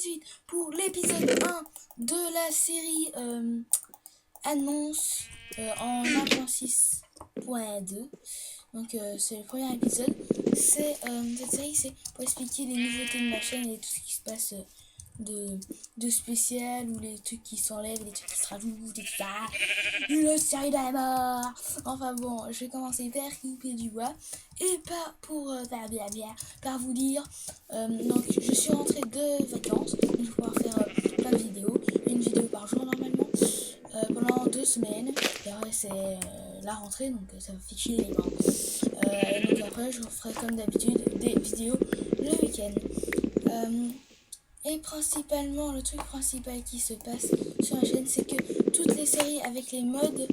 suite pour l'épisode 1 de la série annonce en 1.6.2. Donc c'est le premier épisode. Cette série c'est pour expliquer les nouveautés de ma chaîne et tout ce qui se passe de spécial, ou les trucs qui s'enlèvent, les trucs qui se rajoutent et tout ça. Le série de la mort. Enfin bon, je vais commencer par couper du bois et pas pour par vous dire. Donc je suis rentrée de vacances, donc je vais pouvoir faire plein de vidéos, une vidéo par jour normalement, pendant 2 semaines. Et après c'est la rentrée, donc ça me fait chier les mains. Donc après je ferai comme d'habitude des vidéos le week-end. Et principalement, le truc principal qui se passe sur la chaîne, c'est que toutes les séries avec les mods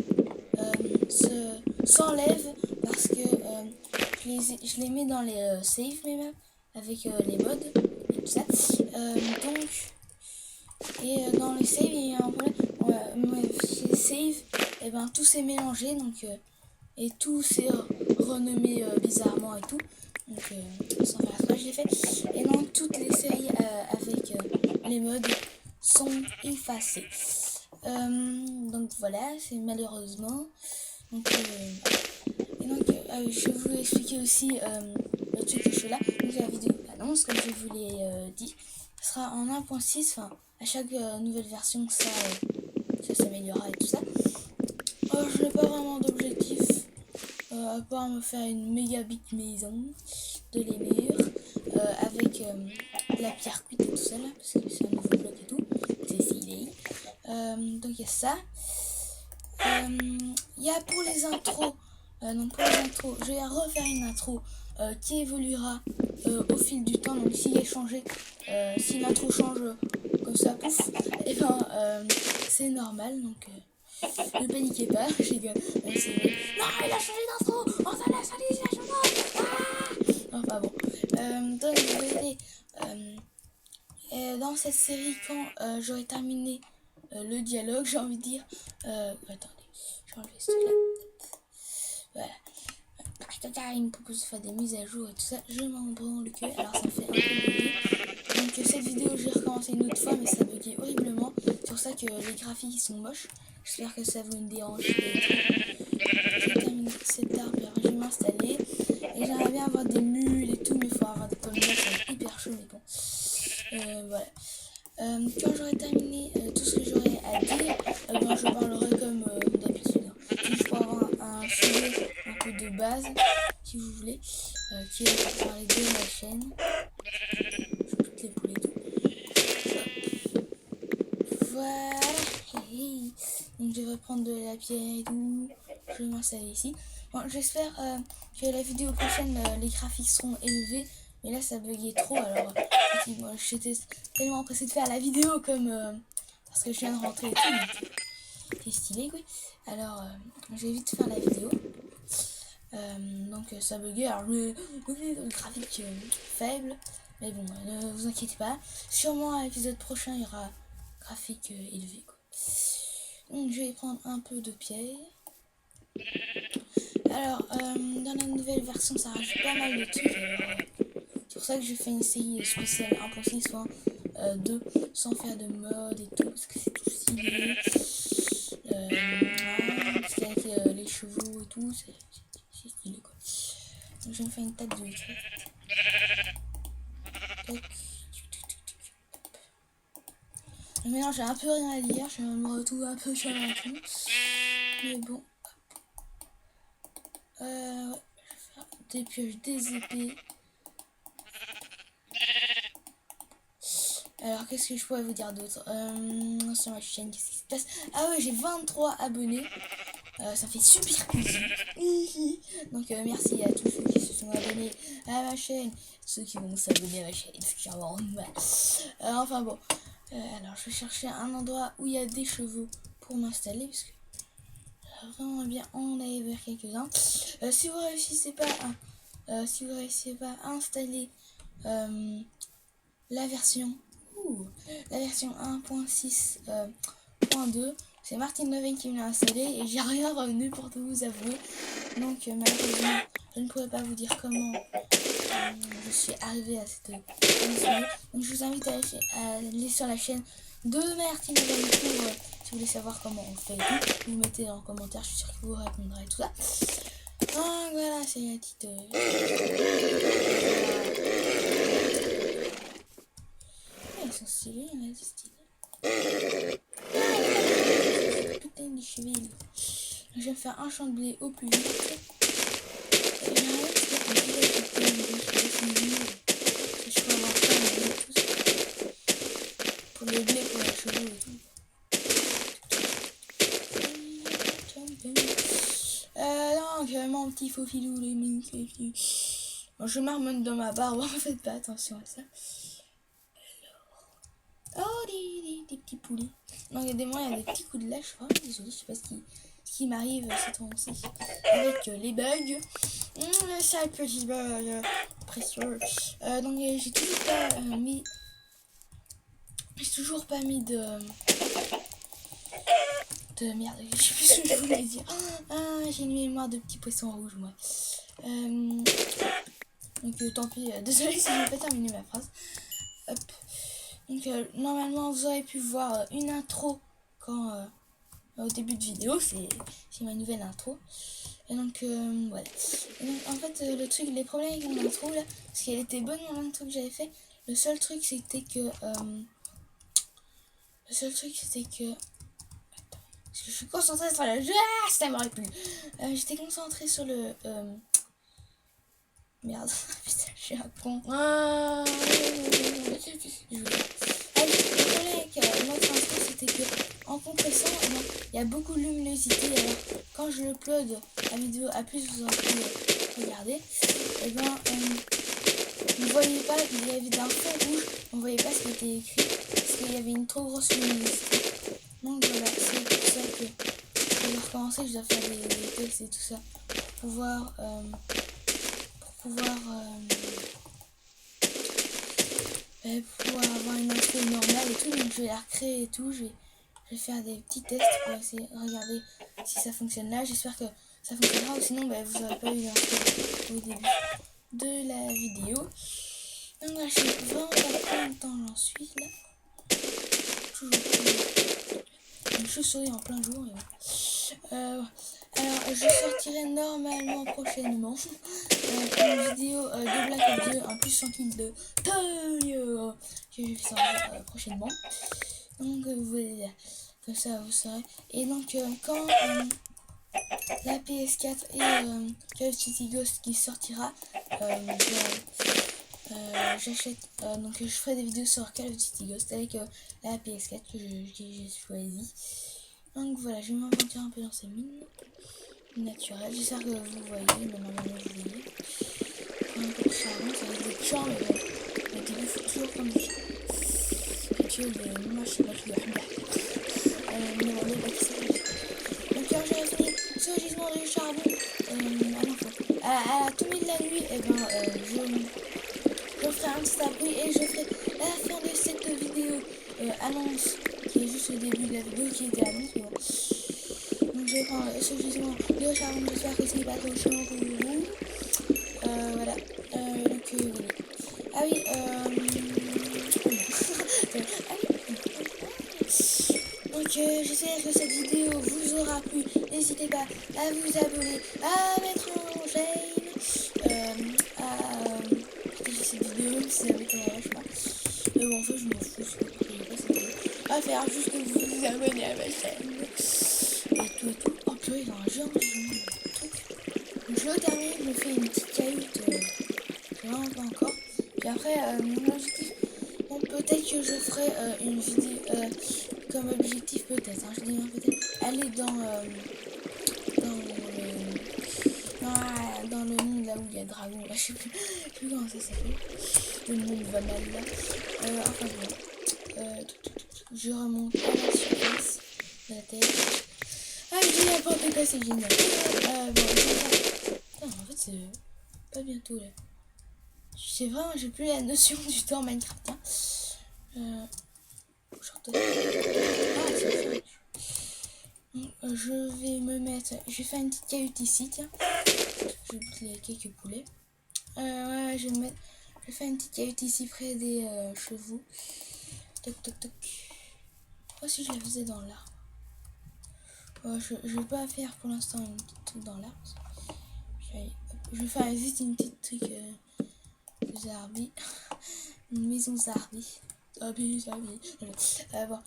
s'enlèvent parce que je les mets dans les saves même avec les mods et tout ça. Dans les saves, il y a un problème. Chez les saves, et ben, tout s'est mélangé, donc, et tout s'est renommé bizarrement et tout. Donc, sans faire ça, je l'ai fait. Et donc, toutes les séries avec les mods sont effacées. Donc voilà, c'est malheureusement. Donc, je vais vous expliquer aussi le truc que je fais là. Donc, la vidéo annonce, comme je vous l'ai dit, sera en 1.6. Enfin, à chaque nouvelle version, ça s'améliorera et tout ça. Je n'ai pas vraiment d'objectif. À part me faire une méga big maison de les murs avec de la pierre cuite et tout ça là, parce que c'est un nouveau bloc et tout, c'est stylé. Donc il y a ça. Il y a pour les intros, je vais refaire une intro qui évoluera au fil du temps. Donc si l'intro change comme ça, pouf, et ben c'est normal. Donc ne paniquez pas, je rigole. Non, il a changé d'intro. On s'en laisse aller, il a changé. Enfin bon. Donc vous verrez dans cette série, quand j'aurai terminé le dialogue, j'ai envie de dire. Attendez, je vais enlever ce truc là. Voilà. Il me propose de faire des mises à jour et tout ça. Je m'en branle le cul. Alors ça me fait un peu bugger. Donc cette vidéo, je vais recommencer une autre fois, mais ça buguait horriblement. C'est pour ça que les graphiques sont moches. J'espère que ça vous me dérange. J'ai terminé cet arbre et après je vais m'installer. Et j'aimerais bien avoir des mules et tout, mais il faut avoir des pommes ça va être hyper chaud, mais bon. Voilà. Quand j'aurai terminé tout ce que j'aurai à dire, je parlerai comme d'habitude. Si je peux avoir un sujet un peu de base, si vous voulez, qui est de parler de ma chaîne. Je peux toutes les poules et tout. Voilà. Donc je vais prendre de la pierre et tout. Je vais m'installer ici. Bon, j'espère que la vidéo prochaine, les graphiques seront élevés. Mais là, ça buguait trop. Alors, moi, j'étais tellement pressée de faire la vidéo parce que je viens de rentrer et tout. C'est stylé, quoi. Alors, je vais vite faire la vidéo. Donc, ça buguait. Alors, le graphique faible. Mais bon, ne vous inquiétez pas. Sûrement, à l'épisode prochain, il y aura graphique élevé, quoi. Donc, je vais prendre un peu de pierre. Alors, dans la nouvelle version, ça rajoute pas mal de trucs. C'est pour ça que je fais une série spéciale 1.6 soit 2 sans faire de mode et tout, parce que c'est tout stylé. Parce qu'avec les chevaux et tout, c'est stylé, quoi. Donc, je vais me faire une tête de truc. Maintenant, j'ai un peu rien à dire, je me retrouve un peu sur la tout. Mais bon. Je vais faire des pioches, des épées. Alors, qu'est-ce que je pourrais vous dire d'autre sur ma chaîne, qu'est-ce qui se passe? Ah ouais, j'ai 23 abonnés. Ça fait super plaisir. Donc, merci à tous ceux qui se sont abonnés à ma chaîne. Ceux qui vont s'abonner à ma chaîne, parce que j'en ai mal. Enfin bon. Alors, je vais chercher un endroit où il y a des chevaux pour m'installer, parce que vraiment bien en aller vers quelques-uns. Si vous réussissez pas à installer la version 1.6.2, c'est Martin Leven qui me l'a installé et j'ai rien revenu pour tout vous avouer. Donc malheureusement, je ne pourrais pas vous dire comment je suis arrivée à cette vidéo. Donc je vous invite à aller sur la chaîne de Martine pour si vous voulez savoir comment on fait et tout. Vous mettez en commentaire, je suis sûre qu'il vous répondra et tout ça. Donc voilà, c'est la petite... Ils sont stylés, il y en a des stylés. Putain de cheville. Je vais faire un champ de blé au plus vite. Pour le blé, pour les chevaux et tout. Donc, mon petit faux filou, les mini filou. Bon, je marmonne dans ma barbe, faites pas attention à ça. Alors. Oh, des petits poulets. Non, il y a des moments, il y a des petits coups de lâche. Oh, désolé, je sais pas ce qui m'arrive ces temps-ci. Avec les bugs. Ça, petit bug précieux. Donc, j'ai toujours pas mis. J'ai toujours pas mis de merde, je sais plus ce que je voulais dire. J'ai une mémoire de petit poisson rouge, moi. Donc, tant pis, désolé si je n'ai pas terminé ma phrase. Hop. Donc, normalement, vous aurez pu voir une intro quand au début de vidéo. C'est ma nouvelle intro. Et donc, voilà. Et donc, en fait, le truc, les problèmes avec mon intro, là, parce qu'elle était bonne, mon intro que j'avais fait. Le seul truc, c'était que. Parce que je suis concentrée sur le jeu. Ça m'aurait plu. J'étais concentrée sur le. Merde. Putain, je suis un con. Le problème avec notre intro, c'était que en compressant, il y a beaucoup de luminosité. Alors, quand je upload la vidéo à plus, vous aurez pu regarder. Et vous voyez pas, il y avait d'un fond rouge, on voyait pas ce qui était écrit parce qu'il y avait une trop grosse luminosité. Donc voilà, c'est pour ça que je vais recommencer, je dois faire des textes et tout ça pour pouvoir avoir une intro normale et tout. Donc je vais la recréer et tout, je vais faire des petits tests pour essayer de regarder si ça fonctionne là. J'espère que ça fonctionnera ou sinon vous n'aurez pas eu l'intro au début de la vidéo. Donc là, je sais vraiment pas combien de temps j'en suis là. Toujours une chauve-souris en plein jour. Alors, je sortirai normalement prochainement une vidéo de Black Ops 2, un plus 100 kills de taille que je vais sortir prochainement. Donc, voilà, comme ça vous saurez. Et donc, quand la PS4 et Call of Duty Ghost qui sortira, j'achète, donc je ferai des vidéos sur Call of Duty Ghost avec la PS4 que j'ai choisi. Donc voilà, je vais m'inventer un peu dans ces mines naturelles. J'espère que vous voyez, mais normalement vous voyez. Un peu de charbon, ça va être des champs, mais bon, le début faut toujours prendre du charbon. Et tu vois, moi je sais pas, je dois me demander qui c'est. Donc quand j'aurai fini ce gisement de charbon, à la tombée de la nuit, je ferai un petit abri et je ferai à la fin de cette vidéo annonce qui est juste au début de la vidéo qui était annonce. Mais bon. Donc je vais prendre ce gisement de charbon, j'espère que c'est pas trop chiant pour vous. Voilà. Donc oui. Ah oui, donc j'espère que cette vidéo vous aura plu. N'hésitez pas à vous abonner, à mettre en j'aime, partager cette vidéo même si ça m'intéresse pas. Mais bon, en fait, je m'en fous. À faire juste que vous vous abonnez à ma chaîne. Et tout. Oh purée, il y a un géant truc. Donc je le termine, je me fais une petite cahute. Vraiment pas encore. Puis après, mon objectif, bon, peut-être que je ferai une vidéo comme objectif, peut-être. Hein, je dis peut-être aller dans le monde là où il y a dragon. Là, je sais plus comment ça s'appelle. Le monde va mal là. Enfin bon. Je remonte à la surface de la Terre. Ah, je dis n'importe quoi, c'est génial. Bon, putain, en fait, c'est pas bientôt là. Je sais vraiment, j'ai plus la notion du temps Minecraft. Hein. Je vais me mettre. Je vais faire une petite cahute ici, tiens. Je vais mettre quelques poulets. Ouais, je vais mettre... Je vais faire une petite cavité ici près des chevaux. Toc, toc, toc. Oh, si je la faisais dans l'arbre. Je vais pas faire pour l'instant une petite truc dans l'arbre. Je vais faire juste une petite truc zarbi. Une maison zarbi. Zarbi. Bon.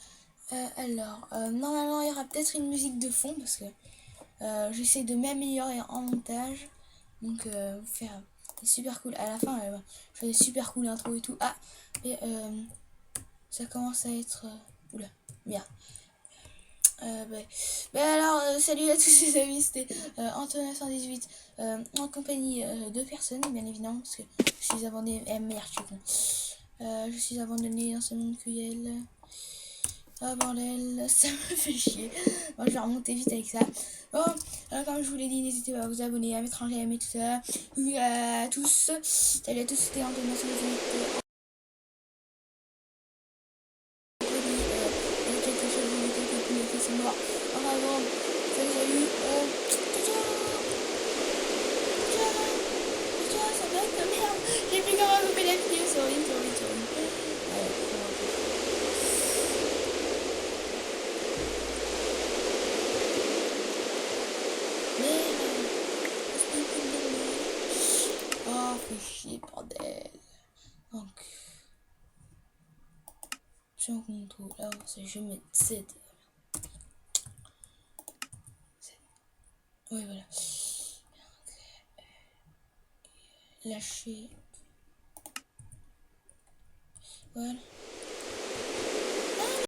Alors, normalement, il y aura peut-être une musique de fond parce que j'essaie de m'améliorer en montage. Donc, faire des super cool. À la fin, je fais des super cool intro et tout. Ah, et ça commence à être. Oula, merde. Alors, salut à tous les amis, c'était Antonin 118 en compagnie de personnes, bien évidemment, parce que je suis abandonné. Merde, je suis con. Je suis abandonné dans ce monde cruel. Ah bordel, ça me fait chier. Bon, je vais remonter vite avec ça. Bon, comme je vous l'ai dit, n'hésitez pas à vous abonner, à mettre un j'aime et tout ça. Salut à tous. Salut à tous, c'était Antonin 118. Quelque chose de quelque plus que c'est mort. En avant, salut, ça va être merde. J'ai plus qu'à couper la vidéo, sorry. Oh, fais chier, bordel. Donc, je suis en contrôle. Là, je vais mettre 7. Oui, voilà. Lâcher. Voilà.